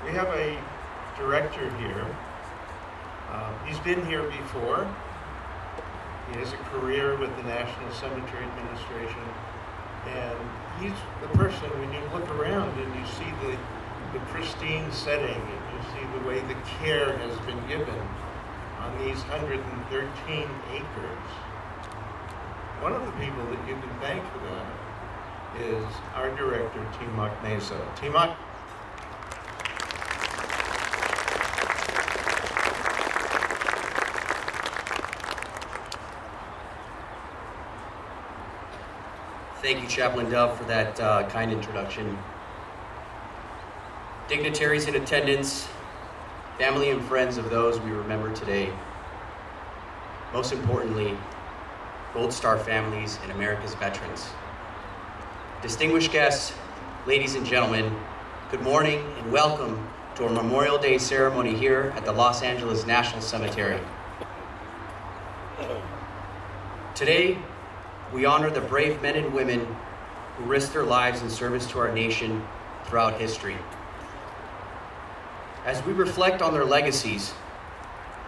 We have a director here. He's been here before. He has a career with the National Cemetery Administration. And he's the person, when you look around and you see the pristine setting and you see the way the care has been given on these 113 acres, one of the people that you can thank for that is our director, Timok Mesa. Timok. Thank you, Chaplain Dove, for that kind introduction. Dignitaries in attendance, family and friends of those we remember today. Most importantly, Gold Star families and America's veterans. Distinguished guests, ladies and gentlemen, good morning and welcome to our Memorial Day ceremony here at the Los Angeles National Cemetery. Today, we honor the brave men and women who risked their lives in service to our nation throughout history. As we reflect on their legacies,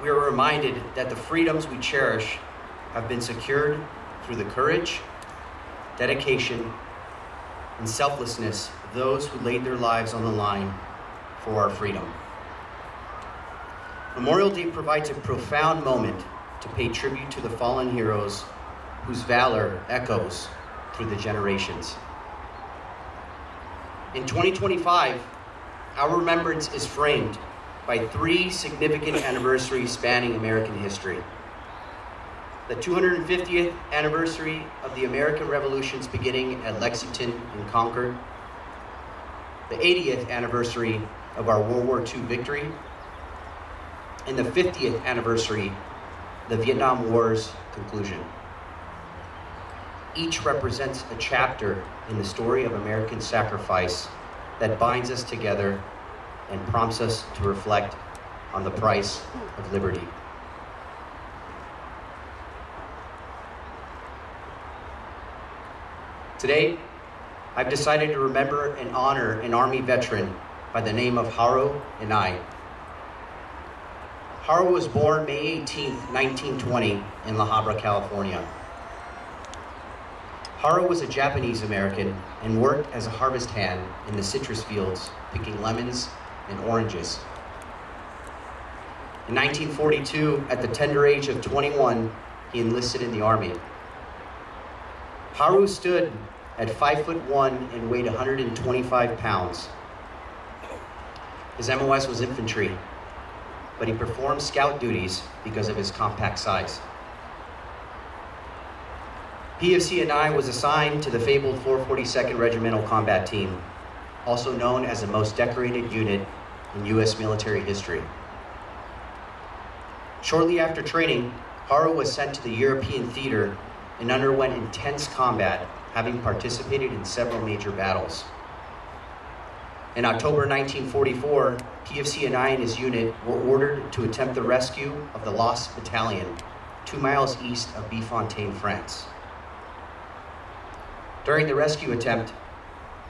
we are reminded that the freedoms we cherish have been secured through the courage, dedication, and selflessness of those who laid their lives on the line for our freedom. Memorial Day provides a profound moment to pay tribute to the fallen heroes whose valor echoes through the generations. In 2025, our remembrance is framed by 3 significant anniversaries spanning American history. The 250th anniversary of the American Revolution's beginning at Lexington and Concord, the 80th anniversary of our World War II victory, and the 50th anniversary of the Vietnam War's conclusion. Each represents a chapter in the story of American sacrifice that binds us together and prompts us to reflect on the price of liberty. Today, I've decided to remember and honor an Army veteran by the name of Haru Inai. Haru was born May 18, 1920 in La Habra, California. Haru was a Japanese American and worked as a harvest hand in the citrus fields, picking lemons and oranges. In 1942, at the tender age of 21, he enlisted in the Army. Haru stood at 5'1" and weighed 125 pounds. His MOS was infantry, but he performed scout duties because of his compact size. PFC Inai was assigned to the fabled 442nd Regimental Combat Team, also known as the most decorated unit in U.S. military history. Shortly after training, Haru was sent to the European theater and underwent intense combat, having participated in several major battles. In October 1944, PFC Inai and his unit were ordered to attempt the rescue of the Lost Battalion, 2 miles east of Bifontaine, France. During the rescue attempt,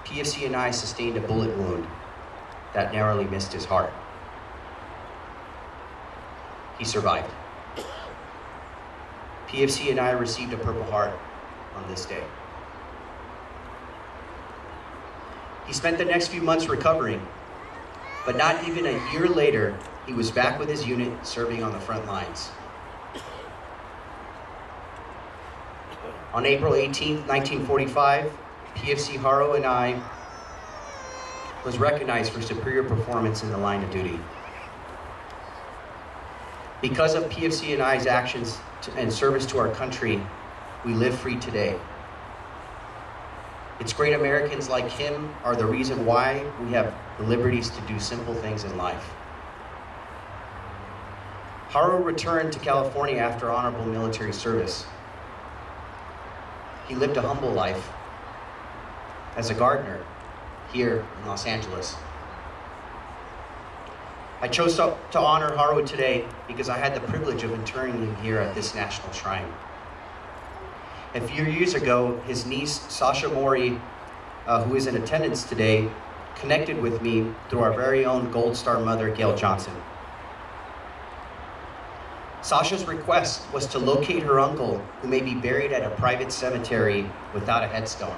PFC Inai sustained a bullet wound that narrowly missed his heart. He survived. PFC Inai received a Purple Heart on this day. He spent the next few months recovering, but not even a year later, he was back with his unit serving on the front lines. On April 18, 1945, PFC Haru Inai was recognized for superior performance in the line of duty. Because of PFC Inai's actions and service to our country, we live free today. It's great Americans like him are the reason why we have the liberties to do simple things in life. Haru returned to California after honorable military service. He lived a humble life as a gardener here in Los Angeles. I chose to honor Haru today because I had the privilege of interring him here at this national shrine. A few years ago, his niece, Sasha Mori, who is in attendance today, connected with me through our very own Gold Star mother, Gail Johnson. Sasha's request was to locate her uncle, who may be buried at a private cemetery without a headstone.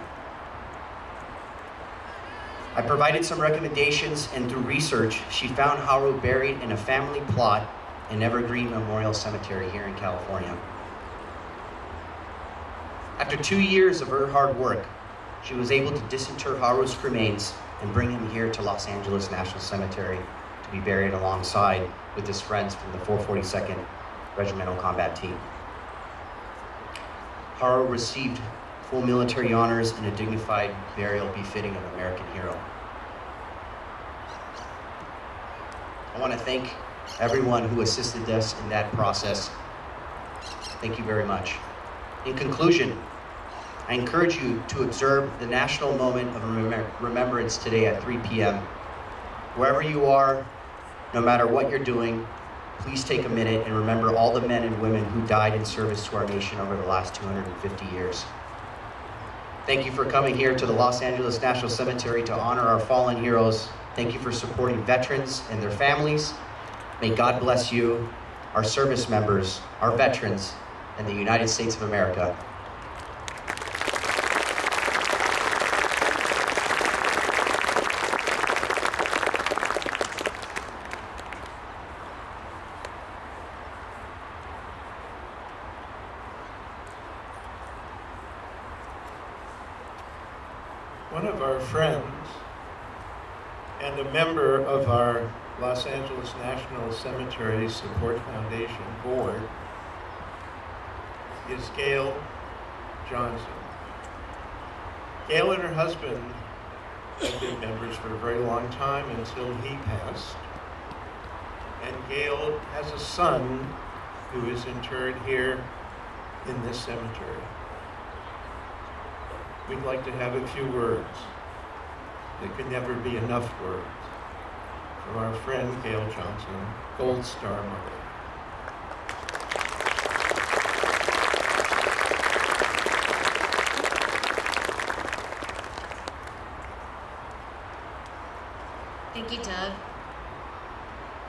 I provided some recommendations, and through research, she found Haru buried in a family plot in Evergreen Memorial Cemetery here in California. After 2 years of her hard work, she was able to disinter Haru's remains and bring him here to Los Angeles National Cemetery to be buried alongside with his friends from the 442nd Regimental Combat Team. Haru received full military honors and a dignified burial befitting of an American hero. I want to thank everyone who assisted us in that process. Thank you very much. In conclusion, I encourage you to observe the national moment of remembrance today at 3 p.m. Wherever you are, no matter what you're doing, please take a minute and remember all the men and women who died in service to our nation over the last 250 years. Thank you for coming here to the Los Angeles National Cemetery to honor our fallen heroes. Thank you for supporting veterans and their families. May God bless you, our service members, our veterans, and the United States of America. One of our friends and a member of our Los Angeles National Cemetery Support Foundation board is Gail Johnson. Gail and her husband have been members for a very long time until he passed. And Gail has a son who is interred here in this cemetery. We'd like to have a few words. There could never be enough words from our friend Gail Johnson, Gold Star mother. Thank you, Doug.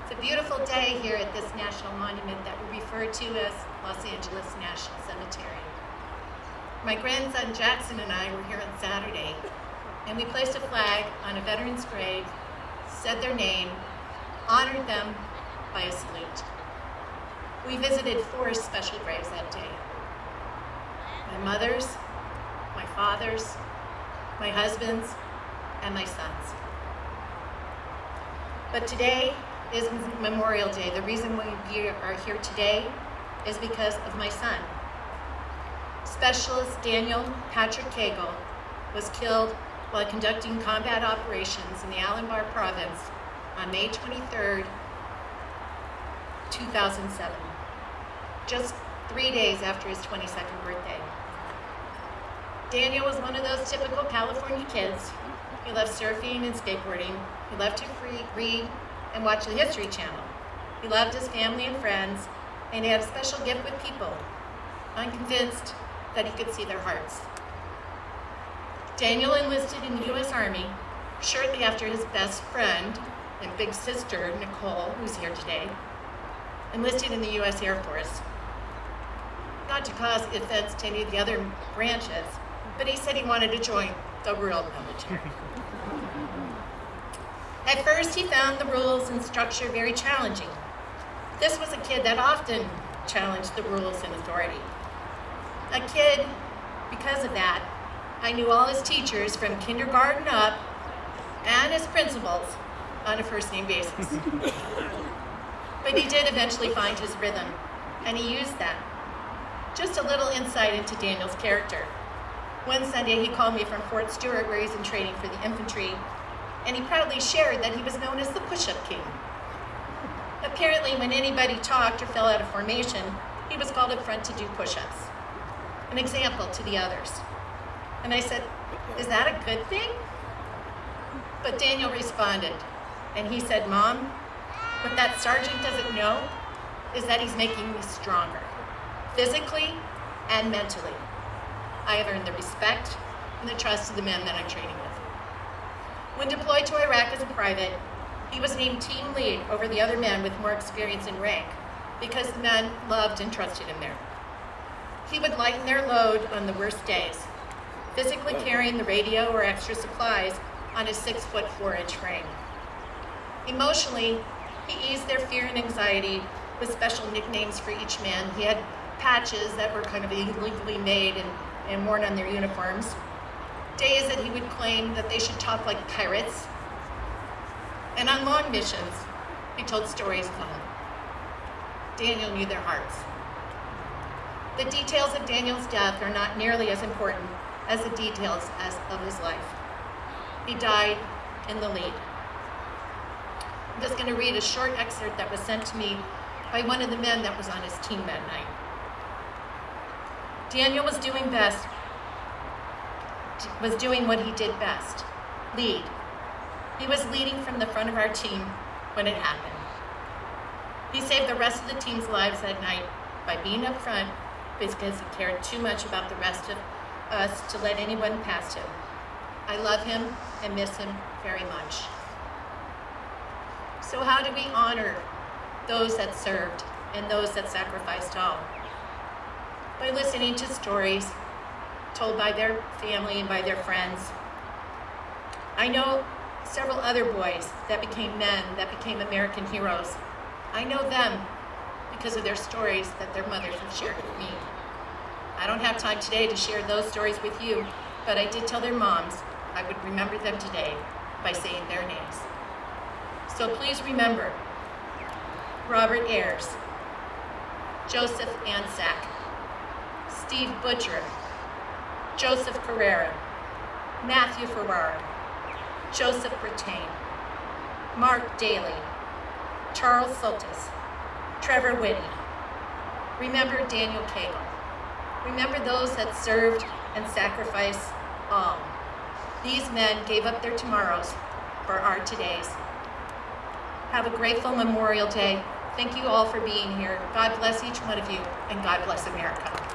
It's a beautiful day here at this national monument that we refer to as Los Angeles National Cemetery. My grandson Jackson and I were here on Saturday, and we placed a flag on a veteran's grave, said their name, honored them by a salute. We visited 4 special graves that day. My mother's, my father's, my husband's, and my son's. But today is Memorial Day. The reason we are here today is because of my son. Specialist Daniel Patrick Cagle was killed while conducting combat operations in the Al-Anbar province on May 23rd, 2007, just 3 days after his 22nd birthday. Daniel was one of those typical California kids. He loved surfing and skateboarding. He loved to read and watch the History Channel. He loved his family and friends, and he had a special gift with people. I'm convinced that he could see their hearts. Daniel enlisted in the U.S. Army shortly after his best friend and big sister, Nicole, who's here today, enlisted in the U.S. Air Force. Not to cause offense to any of the other branches, but he said he wanted to join the real military. At first, he found the rules and structure very challenging. This was a kid that often challenged the rules and authority. A kid, because of that, I knew all his teachers from kindergarten up and his principals on a first-name basis. But he did eventually find his rhythm, and he used that. Just a little insight into Daniel's character. One Sunday, he called me from Fort Stewart, where he's in training for the infantry, and he proudly shared that he was known as the push-up king. Apparently, when anybody talked or fell out of formation, he was called up front to do push-ups, an example to the others. And I said, "Is that a good thing?" But Daniel responded, and he said, "Mom, what that sergeant doesn't know is that he's making me stronger, physically and mentally. I have earned the respect and the trust of the men that I'm training with." When deployed to Iraq as a private, he was named team lead over the other men with more experience and rank because the men loved and trusted him there. He would lighten their load on the worst days, physically carrying the radio or extra supplies on his 6'4" frame. Emotionally, he eased their fear and anxiety with special nicknames for each man. He had patches that were kind of illegally made and worn on their uniforms. Days that he would claim that they should talk like pirates. And on long missions, he told stories of home. Daniel knew their hearts. The details of Daniel's death are not nearly as important as the details of his life. He died in the lead. I'm just going to read a short excerpt that was sent to me by one of the men that was on his team that night. Daniel was doing what he did best, lead. He was leading from the front of our team when it happened. He saved the rest of the team's lives that night by being up front because he cared too much about the rest of us to let anyone past him. I love him and miss him very much. So how do we honor those that served and those that sacrificed all? By listening to stories told by their family and by their friends. I know several other boys that became men, that became American heroes. I know them because of their stories that their mothers have shared with me. I don't have time today to share those stories with you, but I did tell their moms I would remember them today by saying their names. So please remember Robert Ayers, Joseph Ansack, Steve Butcher, Joseph Carrera, Matthew Ferrara, Joseph Brattain, Mark Daly, Charles Sultis, Trevor Whitty. Remember Daniel Cagle. Remember those that served and sacrificed all. These men gave up their tomorrows for our todays. Have a grateful Memorial Day. Thank you all for being here. God bless each one of you, and God bless America.